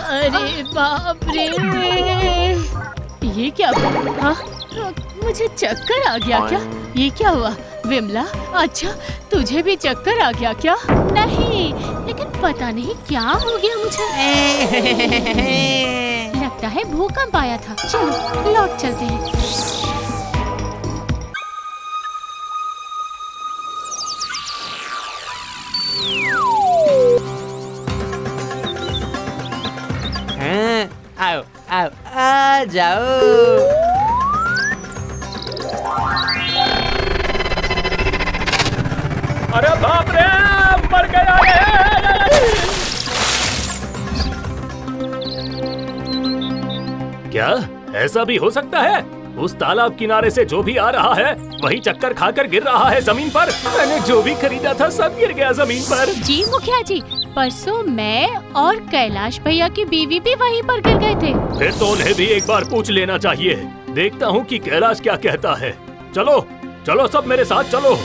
अरे बाप रे, ये क्या हुआ? हाँ, मुझे चक्कर आ गया क्या? ये क्या हुआ विमला? अच्छा तुझे भी चक्कर आ गया क्या? नहीं, लेकिन पता नहीं क्या हो गया मुझे। लगता है भूकंप आया था। चलो लौट चलते हैं। आओ आओ आ जाओ। अरे बाप रे, मर गया रे। क्या ऐसा भी हो सकता है? उस तालाब किनारे से जो भी आ रहा है वही चक्कर खाकर गिर रहा है जमीन पर। मैंने जो भी खरीदा था सब गिर गया जमीन पर। जी मुखिया जी, परसों मैं और कैलाश भैया की बीवी भी वहीं पर गिर गए थे। फिर तो उन्हें भी एक बार पूछ लेना चाहिए। देखता हूँ कि कैलाश क्या कहता है। चलो चलो सब मेरे साथ चलो।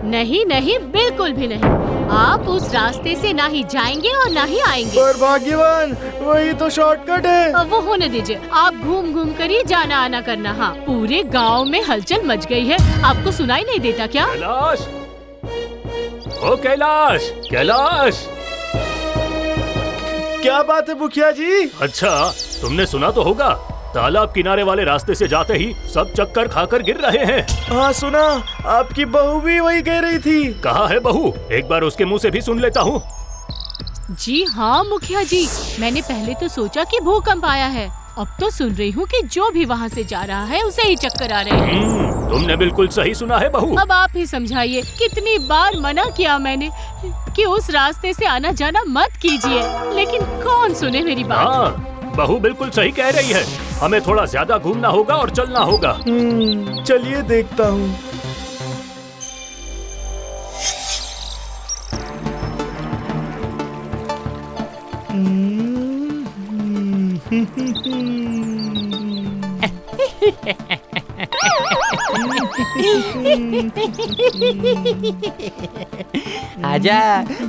नहीं नहीं, बिल्कुल भी नहीं। आप उस रास्ते से ना ही जाएंगे और ना ही आएंगे। पर भाग्यवान, वही तो शॉर्टकट है। वो होने दीजिए, आप घूम घूम कर ही जाना आना करना। हाँ, पूरे गांव में हलचल मच गई है। आपको सुनाई नहीं देता क्या? कैलाश, ओ कैलाश, कैलाश। क्या बात है मुखिया जी? अच्छा, तुमने सुना तो होगा, तालाब किनारे वाले रास्ते से जाते ही सब चक्कर खाकर गिर रहे हैं। हाँ सुना, आपकी बहू भी वही कह रही थी। कहाँ है बहू? एक बार उसके मुंह से भी सुन लेता हूँ। जी हाँ मुखिया जी, मैंने पहले तो सोचा कि भूकंप आया है। अब तो सुन रही हूँ कि जो भी वहाँ से जा रहा है उसे ही चक्कर आ रहे हैं। तुमने बिल्कुल सही सुना है बहू। अब आप ही समझाइए, कितनी बार मना किया मैंने कि उस रास्ते से आना जाना मत कीजिए, लेकिन कौन सुने मेरी बात। हाँ, बहू बिल्कुल सही कह रही है। हमें थोड़ा ज्यादा घूमना होगा और चलना होगा। चलिए देखता हूँ। आजा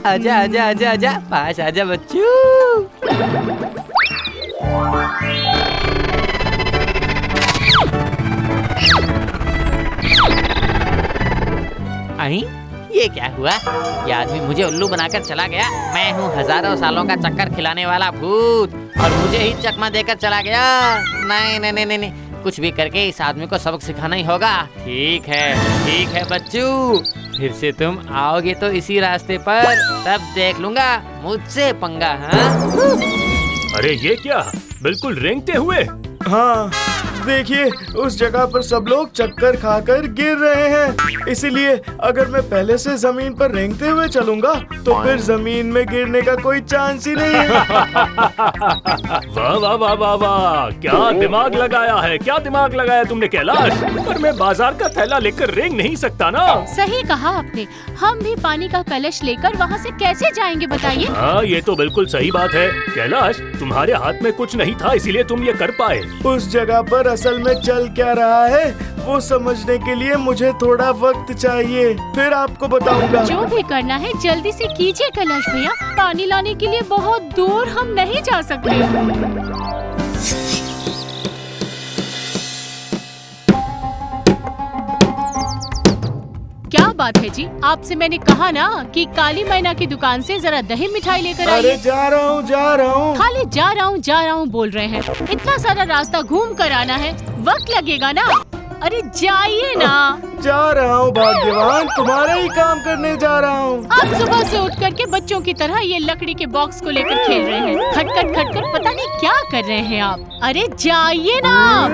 आजा आजा आजा आजा, पास आजा बच्चू। अहीं, ये क्या हुआ? ये आदमी मुझे उल्लू बनाकर चला गया। मैं हूँ हजारों सालों का चक्कर खिलाने वाला भूत और मुझे ही चकमा देकर चला गया। नहीं नहीं नहीं नहीं, कुछ भी करके इस आदमी को सबक सिखाना ही होगा। ठीक है बच्चू, फिर से तुम आओगे तो इसी रास्ते पर, तब देख लूंगा मुझसे पंगा। हाँ? अरे ये क्या, बिल्कुल रेंगते हुए। हाँ देखिए, उस जगह पर सब लोग चक्कर खाकर गिर रहे हैं। इसीलिए अगर मैं पहले से जमीन पर रेंगते हुए चलूंगा तो फिर जमीन में गिरने का कोई चांस ही नहीं है। वाह वाह वाह वाह वाह, क्या दिमाग लगाया है, क्या दिमाग लगाया तुमने कैलाश। पर मैं बाजार का थैला लेकर रेंग नहीं सकता ना। सही कहा आपने, हम भी पानी का कलश लेकर वहाँ से कैसे जाएंगे बताइए। हाँ ये तो बिल्कुल सही बात है। कैलाश, तुम्हारे हाथ में कुछ नहीं था इसीलिए तुम ये कर पाए। उस जगह पर असल में चल क्या रहा है वो समझने के लिए मुझे थोड़ा वक्त चाहिए, फिर आपको बताऊंगा। जो भी करना है जल्दी से कीजिए कैलाश भैया, पानी लाने के लिए बहुत दूर हम नहीं जा सकते। क्या बात है जी, आपसे मैंने कहा ना कि काली मैना की दुकान से जरा दही मिठाई लेकर आइए। अरे जा रहा हूँ। खाली जा रहा हूँ बोल रहे हैं। इतना सारा रास्ता घूम कर आना है, वक्त लगेगा ना। अरे जाइए ना। जा रहा हूँ भाग्यवान, तुम्हारा ही काम करने जा रहा हूँ। आप सुबह से उठ करके बच्चों की तरह ये लकड़ी के बॉक्स को लेकर खेल रहे हैं। खटखट खटखट पता नहीं क्या कर रहे हैं आप। अरे जाइए ना आप।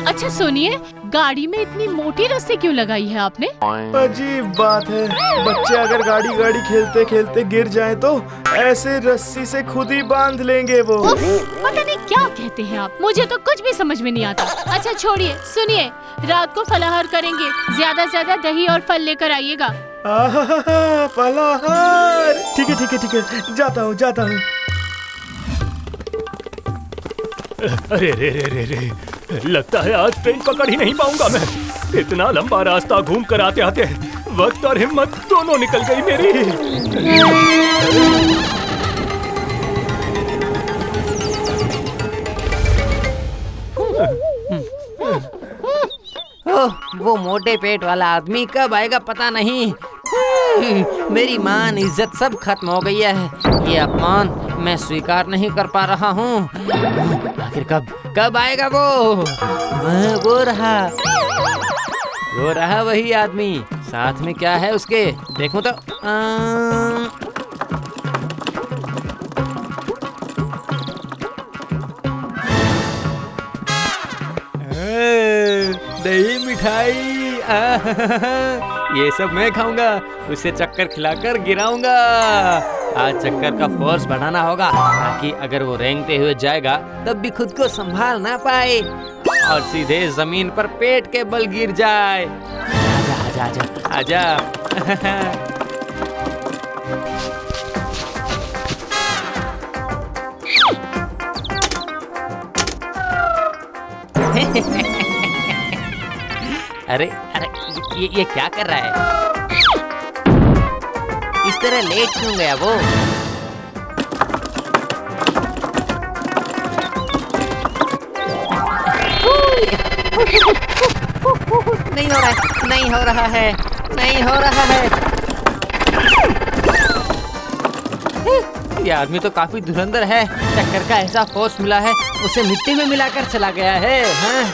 अच्छा सुनिए, गाड़ी में इतनी मोटी रस्सी क्यों लगाई है आपने? अजीब बात है, बच्चे अगर गाड़ी खेलते खेलते गिर जाएं तो ऐसे रस्सी से खुद ही बांध लेंगे वो। पता नहीं क्या कहते हैं आप, मुझे तो कुछ भी समझ में नहीं आता। अच्छा छोड़िए, सुनिए, रात को फलाहार करेंगे, ज्यादा से ज्यादा दही और फल लेकर आइएगा। फलाहार, ठीक है, जाता हूँ। अरे रे, लगता है आज ट्रेन पकड़ ही नहीं पाऊंगा मैं। इतना लंबा रास्ता घूम कर आते वक्त और हिम्मत दोनों निकल गई मेरी। ओह, वो मोटे पेट वाला आदमी कब आएगा पता नहीं। मेरी मान इज्जत सब खत्म हो गई है। ये अपमान मैं स्वीकार नहीं कर पा रहा हूँ। आखिर कब आएगा वो? वो रहा वही आदमी। साथ में क्या है उसके, देखूं तो दही मिठाई। ये सब मैं खाऊंगा, उसे चक्कर खिलाकर गिराऊंगा। आज चक्कर का फोर्स बढ़ाना होगा ताकि अगर वो रेंगते हुए जाएगा तब भी खुद को संभाल ना पाए और सीधे जमीन पर पेट के बल गिर जाए। आजा आजा आजा आजा। अरे अरे ये क्या कर रहा है? इस तरह लेट क्यों गया वो? नहीं हो रहा है, नहीं हो रहा है, नहीं हो रहा है। ये आदमी तो काफी धुरंधर है। चक्कर का ऐसा फोर्स मिला है उसे मिट्टी में मिलाकर चला गया है। हाँ?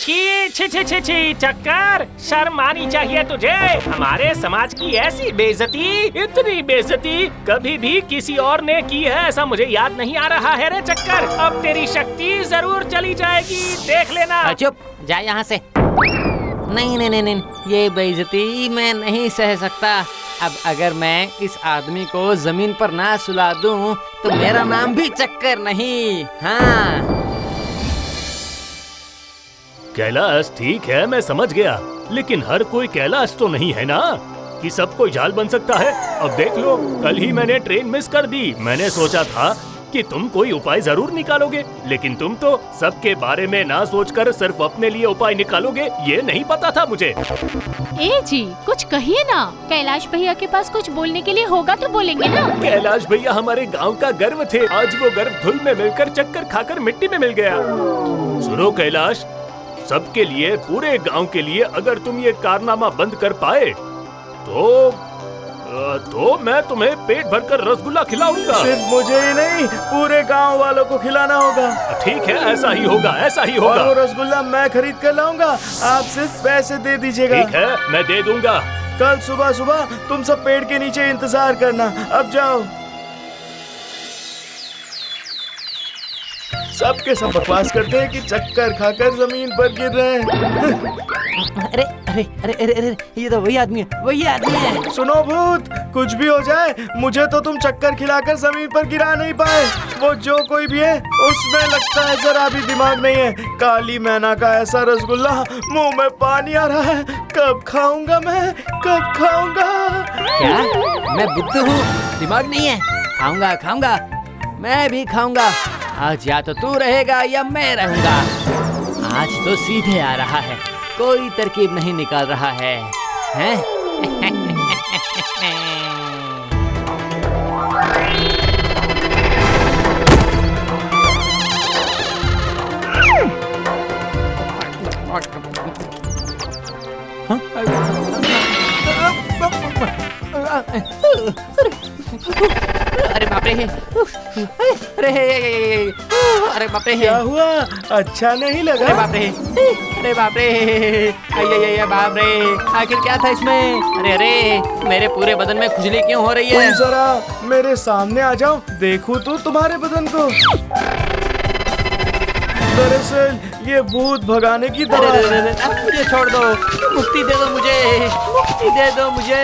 छी चक्कर, शर्म आनी चाहिए तुझे। हमारे समाज की ऐसी बेइज्जती, इतनी बेइज्जती कभी भी किसी और ने की है ऐसा मुझे याद नहीं आ रहा है रे चक्कर। अब तेरी शक्ति जरूर चली जाएगी, देख लेना। चुप, जा यहाँ से। नहीं नहीं नहीं नहीं, ये बेइज्जती मैं नहीं सह सकता। अब अगर मैं इस आदमी को जमीन पर ना सुला दूं तो मेरा नाम भी चक्कर नहीं। हाँ कैलाश, ठीक है मैं समझ गया, लेकिन हर कोई कैलाश तो नहीं है ना कि सब कोई जाल बन सकता है। अब देख लो, कल ही मैंने ट्रेन मिस कर दी। मैंने सोचा था कि तुम कोई उपाय जरूर निकालोगे, लेकिन तुम तो सबके बारे में ना सोचकर सिर्फ अपने लिए उपाय निकालोगे, ये नहीं पता था मुझे। ए जी, कुछ कहिए ना। कैलाश भैया के पास कुछ बोलने के लिए होगा तो बोलेंगे ना। कैलाश भैया हमारे गांव का गर्व थे। आज वो गर्व धूल में मिलकर, चक्कर खाकर मिट्टी में मिल गया। सुनो कैलाश, सबके लिए, पूरे गांव के लिए अगर तुम ये कारनामा बंद कर पाए तो मैं तुम्हें पेट भरकर रसगुल्ला खिलाऊंगा। सिर्फ मुझे ही नहीं, पूरे गांव वालों को खिलाना होगा। ठीक है, ऐसा ही होगा, ऐसा ही होगा। और वो रसगुल्ला मैं खरीद कर लाऊंगा, आप सिर्फ पैसे दे दीजिएगा। ठीक है, मैं दे दूंगा। कल सुबह सुबह तुम सब पेड़ के नीचे इंतजार करना। अब जाओ। सबके सब बकवास करते हैं कि चक्कर खाकर जमीन पर गिर रहे हैं। अरे अरे अरे अरे अरे, ये तो वही आदमी है, वही आदमी है। सुनो भूत, कुछ भी हो जाए मुझे तो तुम चक्कर खिलाकर जमीन पर गिरा नहीं पाए। वो जो कोई भी है उसमें लगता है जरा भी दिमाग नहीं है। काली मैना का ऐसा रसगुल्ला, मुंह में पानी आ रहा है। कब खाऊंगा मैं, कब खाऊंगा? क्या मैं बुद्धू हूँ, दिमाग नहीं है? खाऊंगा खाऊंगा, मैं भी खाऊंगा। आज या तो तू रहेगा या मैं रहूंगा। आज तो सीधे आ रहा है, कोई तरकीब नहीं निकाल रहा है, हैं? अरे बाप रे, अरे बाप रे, क्या हुआ? अच्छा नहीं लगा? अरे बाप रे, अरे बाप रे, अरे बाप रे, आखिर क्या था इसमें? अरे अरे, मेरे पूरे बदन में खुजली क्यों हो रही है? तुम जरा मेरे सामने आ जाओ, देखूं तो तुम्हारे बदन को। दरअसल ये भूत भगाने की दवा है। अब मुझे छोड़ दो, मुक्ति दे दो मुझे, मुक्ति दे दो मुझे।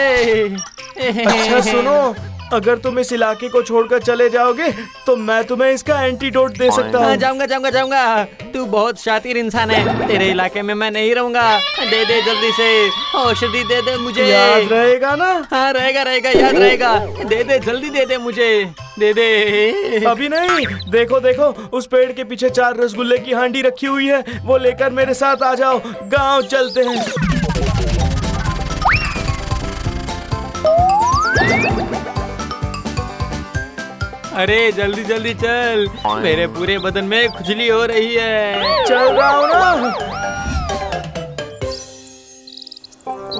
अच्छा सुनो, अगर तुम इस इलाके को छोड़कर चले जाओगे तो मैं तुम्हें इसका एंटीडोट दे सकता हूँ। जाऊंगा जाऊंगा जाऊंगा, तू बहुत शातिर इंसान है, तेरे इलाके में मैं नहीं रहूंगा। दे दे जल्दी से, औषधि दे दे मुझे। याद रहेगा ना? हाँ रहेगा रहेगा, याद रहेगा। दे दे जल्दी, दे दे मुझे। दे दे। अभी नहीं, देखो देखो उस पेड़ के पीछे 4 रसगुल्ले की हांडी रखी हुई है, वो लेकर मेरे साथ आ जाओ, गांव चलते हैं। अरे जल्दी जल्दी चल, मेरे पूरे बदन में खुजली हो रही है। चल रहा हूँ ना,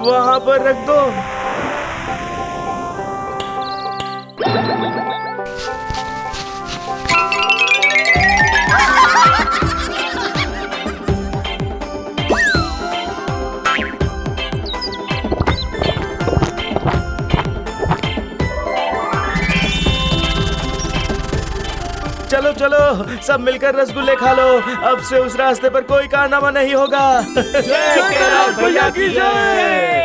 वहां पर रख दो। चलो चलो सब मिलकर रसगुल्ले खा लो, अब से उस रास्ते पर कोई कारनामा नहीं होगा। जय कैलाश भैया की जय।